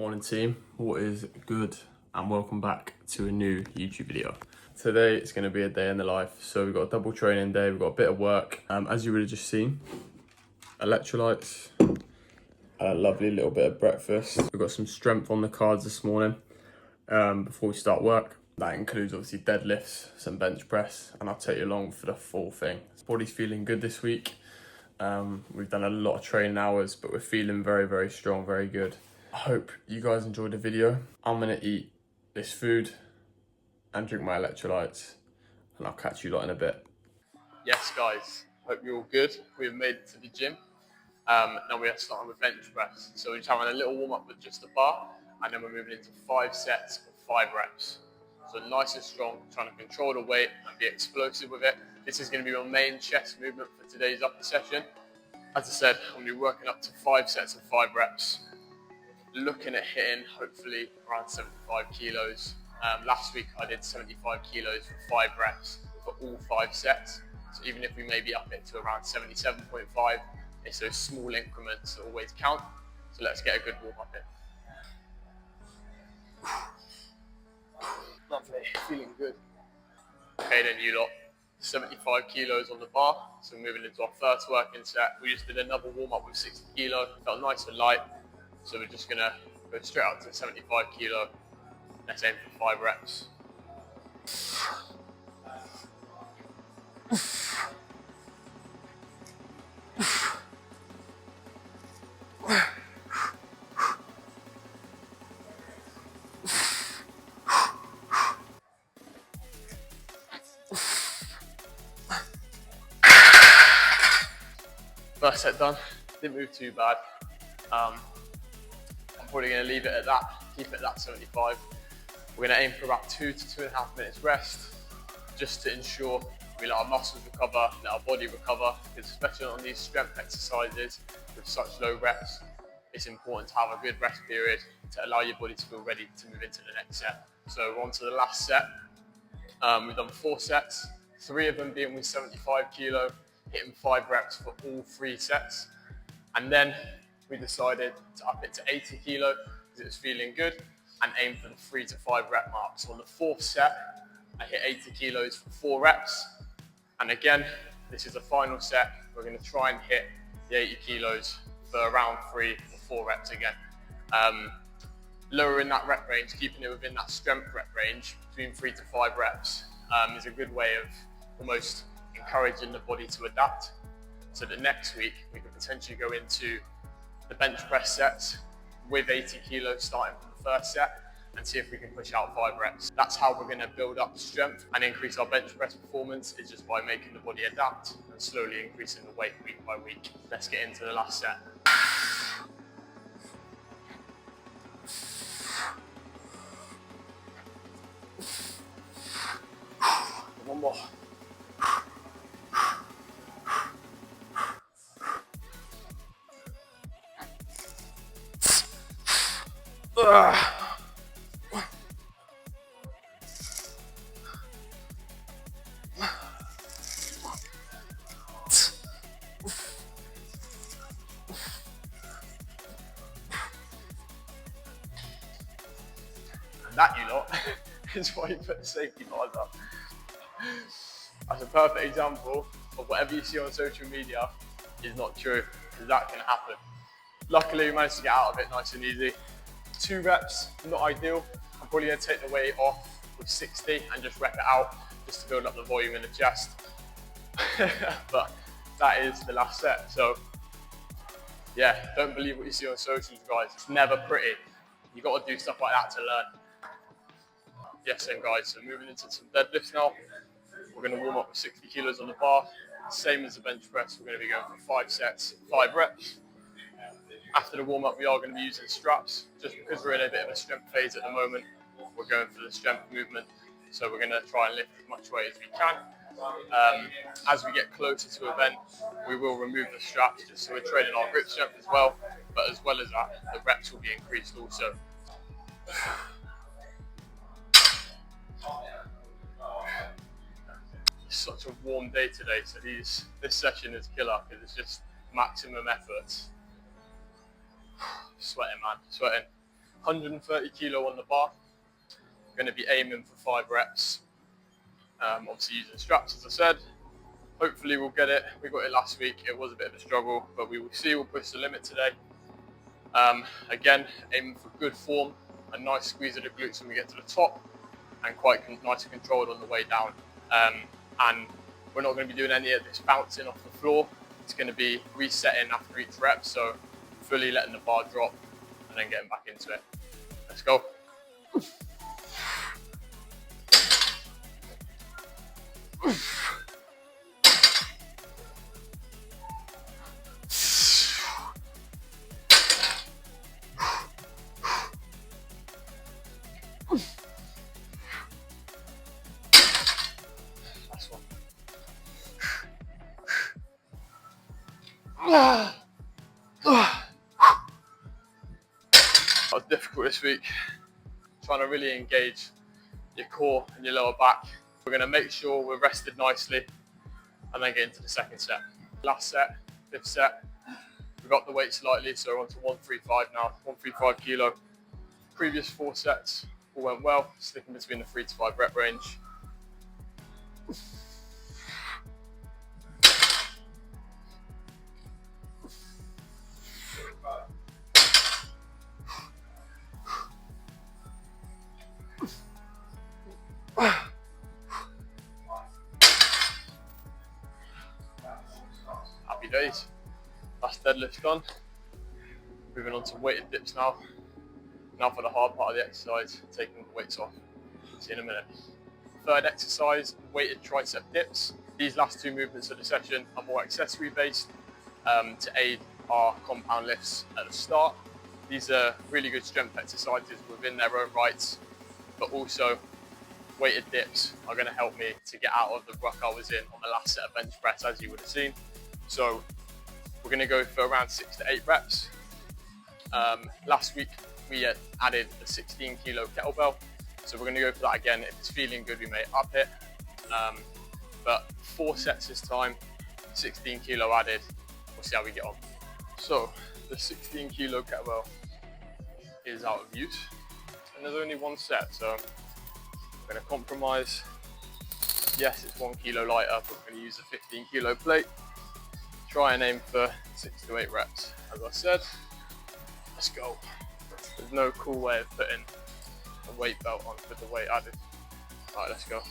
Morning team, what is good, and welcome back to a new YouTube video. Today it's going to be a day in the life. So we've got a double training day, we've got a bit of work, as you would have just seen, electrolytes, a lovely little bit of breakfast. We've got some strength on the cards this morning before we start work. That includes obviously deadlifts, some bench press, and I'll take you along for the full thing. Body's feeling good this week. We've done a lot of training hours, but we're feeling very, very strong, very good. I hope you guys enjoyed the video. I'm gonna eat this food and drink my electrolytes, and I'll catch you lot in a bit. Yes, guys, hope you're all good. We've made it to the gym. Now we're starting with bench press. So we're just having a little warm up with just a bar, and then we're moving into 5 sets of 5 reps. So nice and strong, trying to control the weight and be explosive with it. This is going to be my main chest movement for today's upper session. As I said, I'm going to be working up to 5 sets of 5 reps. Looking at hitting hopefully around 75 kilos. Last week I did 75 kilos for 5 reps for all 5 sets. So even if we maybe up it to around 77.5, it's those small increments that always count. So let's get a good warm up in. Lovely, feeling good. Okay then you lot, 75 kilos on the bar. So moving into our first working set. We just did another warm up with 60 kilo, felt nice and light. So we're just gonna go straight up to 75 kilo. Let's aim for 5 reps. First set done, didn't move too bad. I'm probably going to leave it at that, keep it at that 75. We're going to aim for about 2 to 2.5 minutes rest, just to ensure we let our muscles recover, let our body recover, because especially on these strength exercises with such low reps, it's important to have a good rest period to allow your body to feel ready to move into the next set. So we're on to the last set. We've done 4 sets, 3 of them being with 75 kilo, hitting 5 reps for all 3 sets. And then we decided to up it to 80 kilo because it was feeling good and aim for the 3 to 5 rep mark. So on the 4th set, I hit 80 kilos for 4 reps. And again, this is the final set. We're going to try and hit the 80 kilos for around 3 or 4 reps again. Lowering that rep range, keeping it within that strength rep range, between 3 to 5 reps, is a good way of almost encouraging the body to adapt. So that next week, we could potentially go into the bench press sets with 80 kilos starting from the first set and see if we can push out 5 reps. That's how we're going to build up strength and increase our bench press performance, is just by making the body adapt and slowly increasing the weight week by week. Let's get into the last set. One more. And that, you lot, is why you put the safety bars up. That's a perfect example of whatever you see on social media is not true, because that can happen. Luckily, we managed to get out of it nice and easy. 2 reps, not ideal. I'm probably going to take the weight off with 60 and just rep it out, just to build up the volume in the chest. But that is the last set. So yeah, don't believe what you see on socials, guys. It's never pretty. You got to do stuff like that to learn. Yes, then guys, so moving into some deadlifts now. We're going to warm up with 60 kilos on the bar. Same as the bench press, we're going to be going for 5 sets, 5 reps. After the warm up, we are going to be using straps. Just because we're in a bit of a strength phase at the moment, we're going for the strength movement. So we're going to try and lift as much weight as we can. As we get closer to event, we will remove the straps just so we're training our grip strength as well. But as well as that, the reps will be increased also. It's such a warm day today, so this session is killer because it's just maximum effort. Sweating, man, sweating. 130 kilo on the bar. Going to be aiming for 5 reps. Obviously using straps, as I said. Hopefully we'll get it. We got it last week. It was a bit of a struggle, but we will see. We'll push the limit today. Again, aiming for good form, a nice squeeze of the glutes when we get to the top, and quite nice and controlled on the way down. And we're not going to be doing any of this bouncing off the floor. It's going to be resetting after each rep, so fully letting the bar drop and then getting back into it. Let's go. Last one. That was difficult this week. Trying to really engage your core and your lower back. We're going to make sure we're rested nicely and then get into the second set. Last set, 5th set. We got the weight slightly, so we're on to 135 now, 135 kilo. Previous 4 sets all went well, sticking between the 3 to 5 rep range. Happy days. Last deadlift done. Moving on to weighted dips now. Now for the hard part of the exercise, taking the weights off. See you in a minute. Third exercise, weighted tricep dips. These last 2 movements of the session are more accessory based to aid our compound lifts at the start. These are really good strength exercises within their own rights, but also weighted dips are going to help me to get out of the ruck I was in on the last set of bench press, as you would have seen. So we're going to go for around 6 to 8 reps. Last week we added a 16 kilo kettlebell, so we're going to go for that again. If it's feeling good, we may up it, but 4 sets this time, 16 kilo added. We'll see how we get on. So the 16 kilo kettlebell is out of use, and there's only 1 set, so I'm going to compromise. Yes, it's 1 kilo lighter, but we're going to use a 15 kilo plate. Try and aim for 6 to 8 reps, as I said. Let's go. There's no cool way of putting a weight belt on with the weight added. All right, let's go.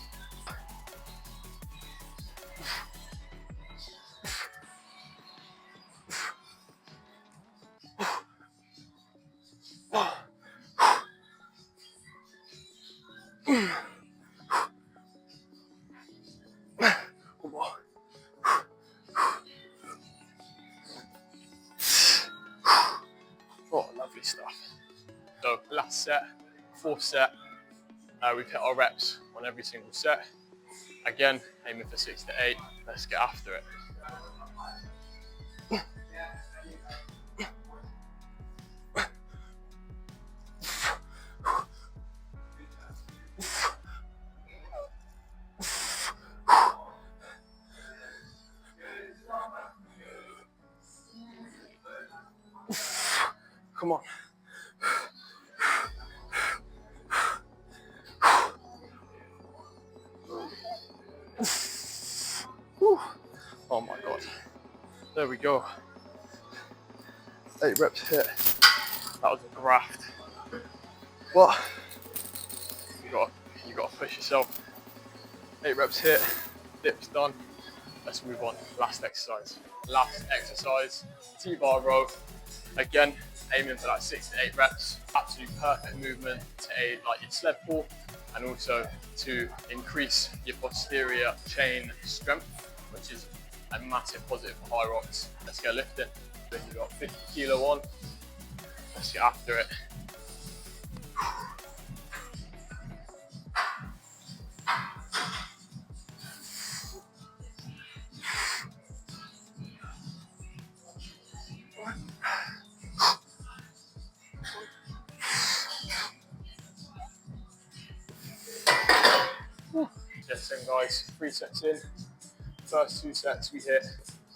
Oh, lovely stuff. So last set, 4th set, we've hit our reps on every single set. Again, aiming for 6 to 8. Let's get after it. Come on. Oh my God. There we go. 8 reps hit. That was a graft. But you gotta push yourself. 8 reps hit, dips done. Let's move on. Last exercise. T-bar row. Again, aiming for that 6 to 8 reps. Absolute perfect movement to aid like your sled pull, and also to increase your posterior chain strength, which is a massive positive for HYROX. Let's go lifting. Then you've got 50 kilo on. Let's get after it. Yes, and guys, 3 sets in. First 2 sets we hit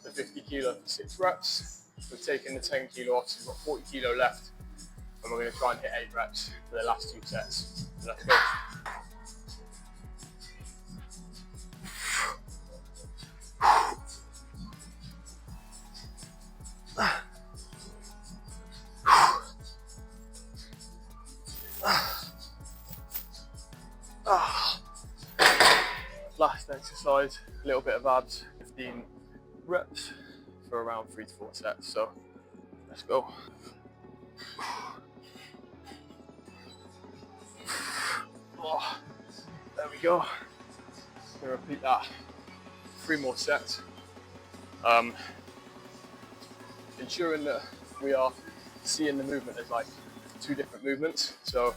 the 50 kilo for 6 reps. We've taken the 10 kilo off, so we've got 40 kilo left. and we're going to try and hit 8 reps for the last 2 sets. So let's go. Last exercise, a little bit of abs, 15 reps for around 3 to 4 sets. So let's go. Oh, there we go. Gonna repeat that 3 more sets. Ensuring that we are seeing the movement as like 2 different movements. So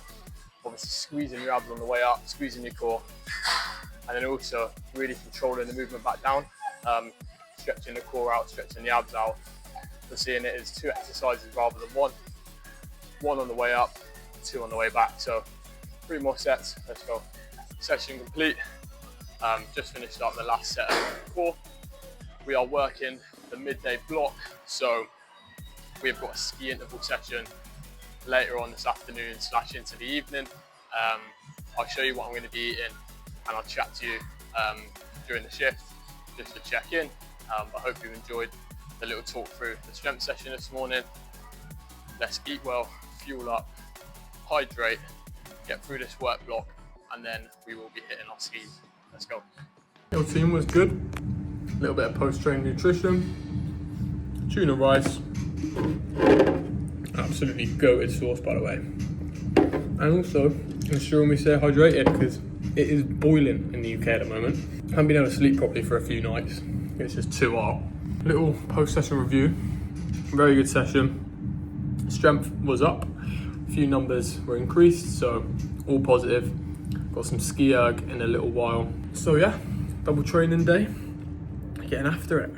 obviously squeezing your abs on the way up, squeezing your core, and then also really controlling the movement back down, stretching the core out, stretching the abs out. So seeing it as 2 exercises rather than 1. 1 on the way up, 2 on the way back. So 3 more sets, let's go. Session complete. Just finished up the last set of core. We are working the midday block. So we've got a ski interval session later on this afternoon / into the evening. I'll show you what I'm going to be eating, and I'll chat to you during the shift just to check in. I hope you enjoyed the little talk through the strength session this morning. Let's eat well, fuel up, hydrate, get through this work block, and then we will be hitting our skis. Let's go. Your team was good. A little bit of post-training nutrition, tuna rice, absolutely goated sauce by the way, and also ensuring we stay hydrated because it is boiling in the UK at the moment. Haven't been able to sleep properly for a few nights. It's just too hot. Little post-session review. Very good session. Strength was up. A few numbers were increased, so all positive. Got some SkiErg in a little while. So yeah, double training day. Getting after it.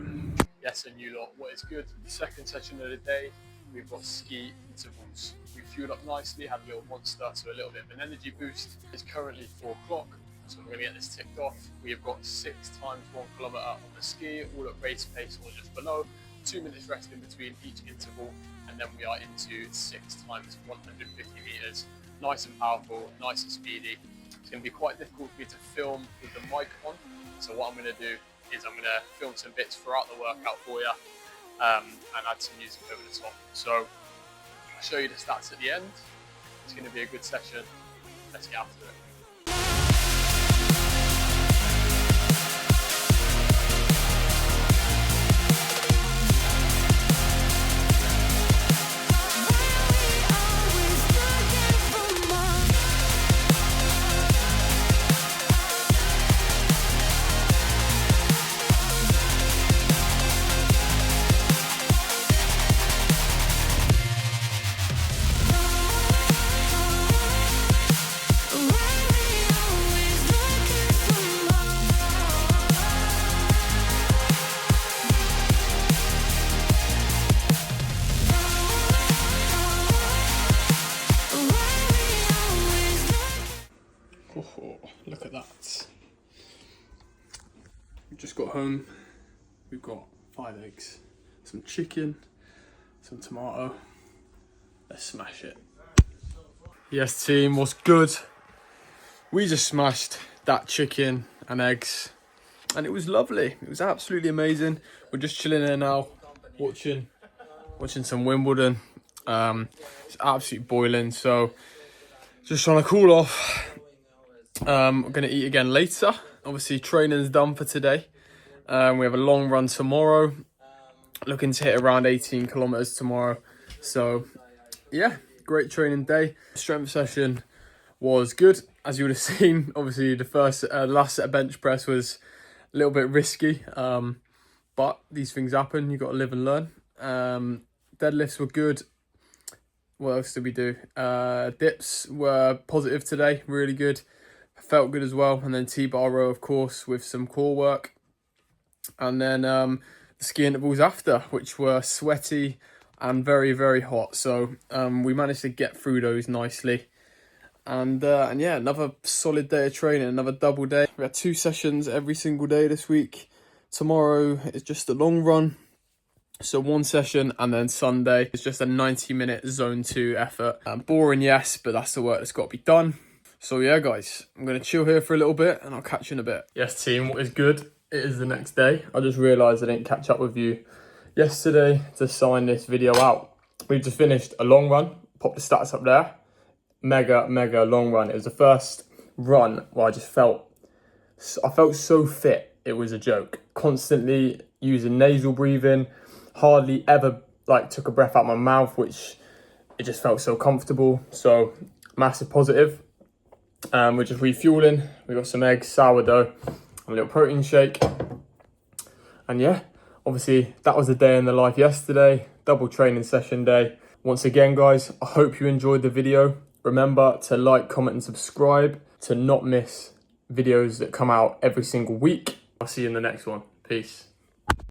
Yes, and you lot, what is good? The second session of the day, we've got ski intervals. We fueled up nicely, had a little monster, so a little bit of an energy boost. It's currently 4 o'clock, so we're going to get this ticked off. We have got 6 times 1 kilometre on the ski, all at race pace or just below. 2 minutes rest in between each interval, and then we are into 6 times 150 metres. Nice and powerful, nice and speedy. It's going to be quite difficult for me to film with the mic on, so what I'm going to do is I'm going to film some bits throughout the workout for you and add some music over the top. So I'll show you the stats at the end. It's going to be a good session. Let's get after it. Oh, look at that. We just got home. We've got 5 eggs, some chicken, some tomato. Let's smash it. Yes team, what's good? We just smashed that chicken and eggs and it was lovely. It was absolutely amazing. We're just chilling there now, watching some Wimbledon. It's absolutely boiling, so just trying to cool off. I'm going to eat again later. Obviously training's done for today. We have a long run tomorrow. Looking to hit around 18 kilometers tomorrow. So yeah, great training day. Strength session was good. As you would have seen, obviously the last set of bench press was a little bit risky. But these things happen. You've got to live and learn. Deadlifts were good. What else did we do? Dips were positive today. Really good. Felt good as well. And then T-bar row, of course, with some core work. And then the ski intervals after, which were sweaty and very, very hot. So we managed to get through those nicely. And yeah, another solid day of training, another double day. We had 2 sessions every single day this week. Tomorrow is just a long run. So one session, and then Sunday is just a 90-minute zone 2 effort. Boring, yes, but that's the work that's got to be done. So yeah, guys, I'm going to chill here for a little bit and I'll catch you in a bit. Yes, team, what is good? It is the next day. I just realised I didn't catch up with you yesterday to sign this video out. We've just finished a long run. Pop the stats up there. Mega long run. It was the first run where I felt so fit. It was a joke. Constantly using nasal breathing. Hardly ever took a breath out my mouth, which it just felt so comfortable. So massive positive. We're just refueling. We got some eggs, sourdough, and a little protein shake. And yeah, obviously that was the day in the life yesterday. Double training session day. Once again, guys, I hope you enjoyed the video. Remember to like, comment, and subscribe to not miss videos that come out every single week. I'll see you in the next one. Peace.